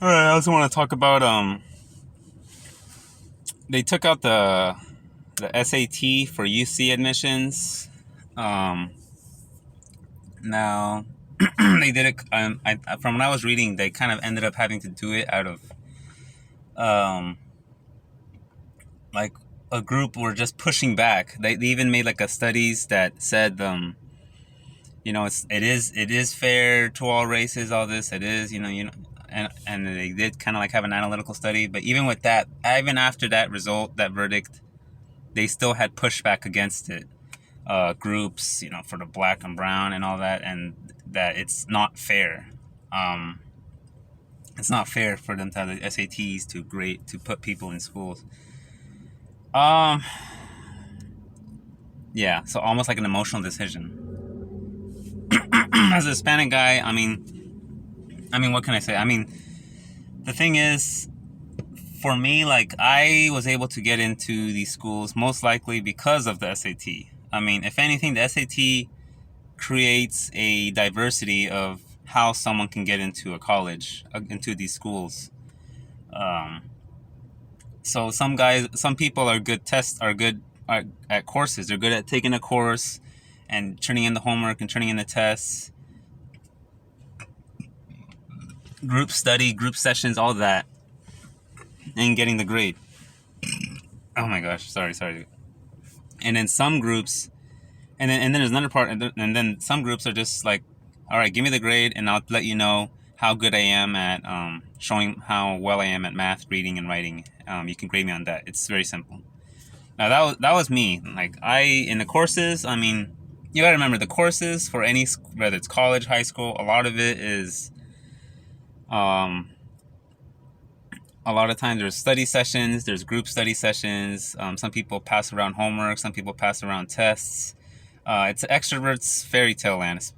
All right, I also want to talk about they took out the SAT for UC admissions. Um, Now they did it. From when I was reading, they kind of ended up having to do it out of um like a group were just pushing back. They even made like a studies that said it is fair to all races, all this it is and they did kind of like have an analytical study, but even with that, even after that result, that verdict, they still had pushback against it. Groups, for the black and brown and all that, and that it's not fair. Um, it's not fair for them to have the SATs to put people in schools. Um, yeah, so almost like an emotional decision. As a Hispanic guy, I mean, what can I say? I mean, the thing is, for me, like, I was able to get into these schools most likely because of the SAT. I mean, if anything, the SAT creates a diversity of how someone can get into a college, into these schools. Um, so some people are good at courses. They're good at taking a course and turning in the homework and turning in the tests, group study, group sessions, all that, and getting the grade. Oh my gosh, sorry. And then some groups, and then there's another part, and then some groups are just like, all right, give me the grade, and I'll let you know how good I am at showing how well I am at math, reading, and writing. You can grade me on that. It's very simple. Now that was me. Like, in the courses, I mean, you gotta remember the courses for any, whether it's college, high school, a lot of it is, um, a lot of times there's study sessions, there's group study sessions. Some people pass around homework, some people pass around tests. It's extroverts fairy tale land,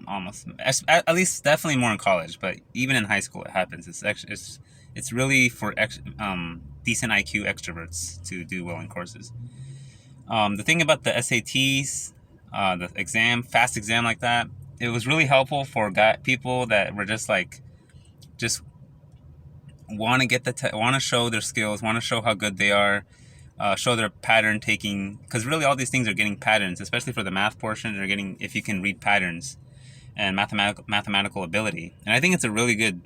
almost. At least, definitely more in college, but even in high school it happens. It's really for decent IQ extroverts to do well in courses. The thing about the SATs, the fast exam like that, it was really helpful for people that were just want to want to show their skills, want to show how good they are, show their pattern taking, because really all these things are getting patterns, especially for the math portion. They're getting, if you can read patterns and mathematical ability, and I think it's a really good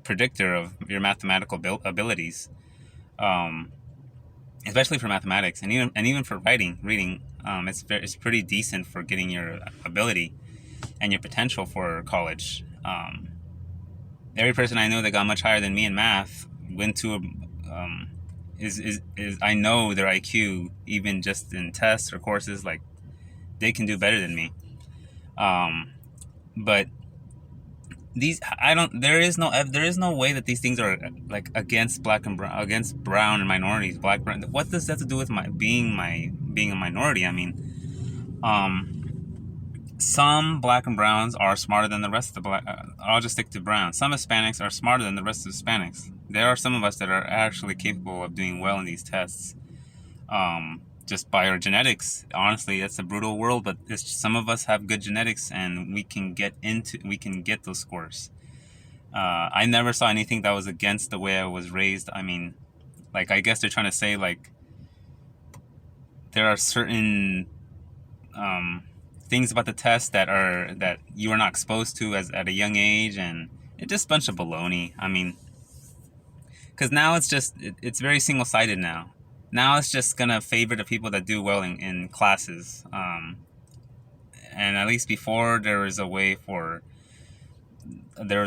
predictor of your mathematical abilities, um, especially for mathematics, and even for reading. It's pretty decent for getting your ability and your potential for college. Every person I know that got much higher than me in math went to is I know their IQ, even just in tests or courses, like, they can do better than me. But these I don't there is no way that these things are like against black and brown, against brown and minorities. Black, brown, what does that have to do with being a minority? I mean, some black and browns are smarter than the rest of the black. I'll just stick to brown. Some Hispanics are smarter than the rest of Hispanics. There are some of us that are actually capable of doing well in these tests, just by our genetics. Honestly, it's a brutal world, but some of us have good genetics, and we can get those scores. I never saw anything that was against the way I was raised. I mean, like, I guess they're trying to say, like, there are certain things about the test that you are not exposed to as at a young age, and it's just a bunch of baloney. I mean, because now it's very single sided now. Now it's just gonna favor the people that do well in classes. And at least before, there was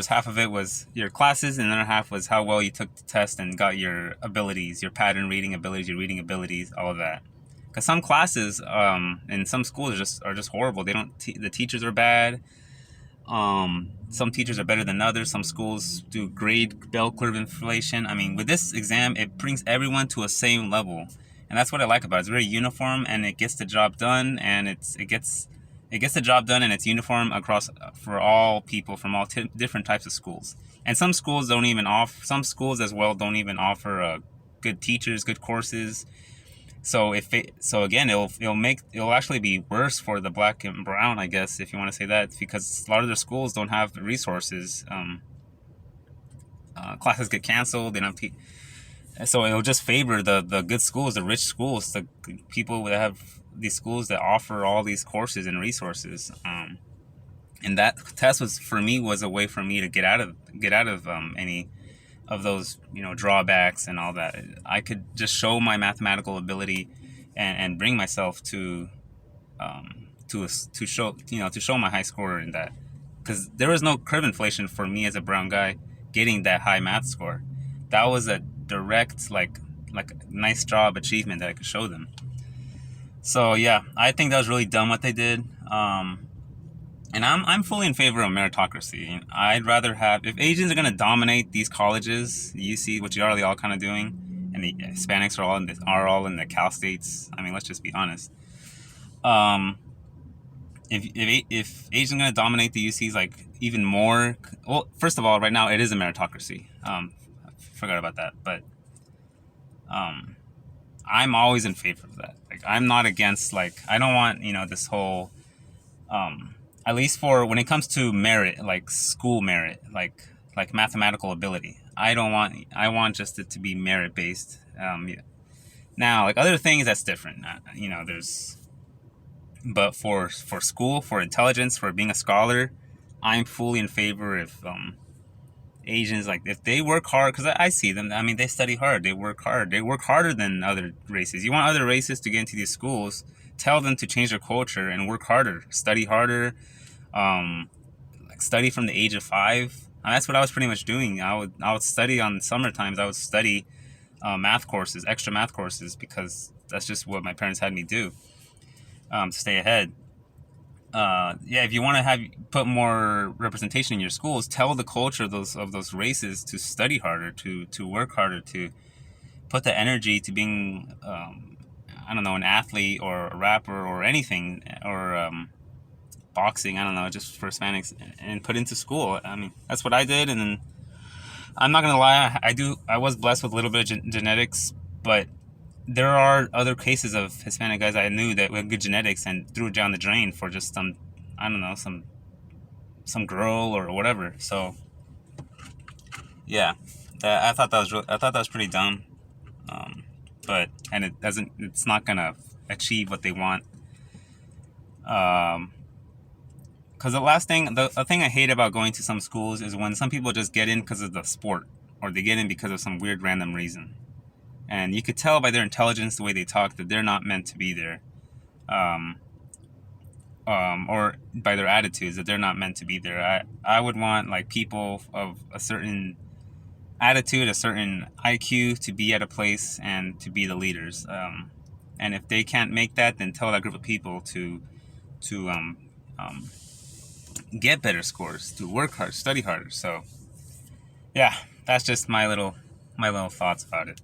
half of it was your classes, and the other half was how well you took the test and got your abilities, your pattern reading abilities, your reading abilities, all of that. Because some classes, in some schools are just horrible. They don't. The teachers are bad. Some teachers are better than others. Some schools do grade bell curve inflation. I mean, with this exam, it brings everyone to a same level, and that's what I like about it. It's very uniform, and it gets the job done, and it gets the job done, and it's uniform across for all people from all different types of schools. And some schools don't even offer. Some schools as well don't even offer good teachers, good courses. So again, it'll actually be worse for the black and brown, I guess, if you want to say that, because a lot of their schools don't have resources. classes get canceled. They don't so it'll just favor the good schools, the rich schools, the people that have these schools that offer all these courses and resources. And that test was for me was a way for me to get out of any of those drawbacks and all that. I could just show my mathematical ability and bring myself to show to show my high score in that, because there was no curve inflation for me as a brown guy getting that high math score. That was a direct like nice job achievement that I could show them. So yeah, I think that was really dumb what they did. And I'm fully in favor of meritocracy. I'd rather have, if Asians are gonna dominate these colleges, UC, which you're already all kind of doing, and the Hispanics are all in the Cal states. I mean, let's just be honest. Um, if Asians are gonna dominate the UCs like even more, well, first of all, right now it is a meritocracy. I forgot about that, but um, I'm always in favor of that. Like, I'm not against, like, I don't want this whole at least for when it comes to merit, like school merit, like mathematical ability. I want just it to be merit based. Yeah. Now, like other things, that's different. There's, but for school, for intelligence, for being a scholar, I'm fully in favor if Asians, like, if they work hard, because I see them. I mean, they study hard. They work hard. They work harder than other races. You want other races to get into these schools? Tell them to change their culture and work harder, study harder, like study from the age of 5. And that's what I was pretty much doing. I would study on summer times. I would study math courses, extra math courses, because that's just what my parents had me do to stay ahead. Yeah, if you want to have put more representation in your schools, tell the culture of those races to study harder, to work harder, to put the energy to being I don't know, an athlete or a rapper or anything, or boxing. I don't know, just for Hispanics, and put into school. I mean, that's what I did, and then I'm not gonna lie, I was blessed with a little bit of genetics, but there are other cases of Hispanic guys I knew that had good genetics and threw it down the drain for just some, I don't know, some girl or whatever. So yeah, I thought that was pretty dumb. Um, but and it's not gonna achieve what they want. Because the thing I hate about going to some schools is when some people just get in because of the sport, or they get in because of some weird random reason, and you could tell by their intelligence, the way they talk, that they're not meant to be there. Um, or by their attitudes, that they're not meant to be there. I would want, like, people of a certain attitude, a certain IQ, to be at a place and to be the leaders. And if they can't make that, then tell that group of people to get better scores, to work hard, study harder. So yeah, that's just my little thoughts about it.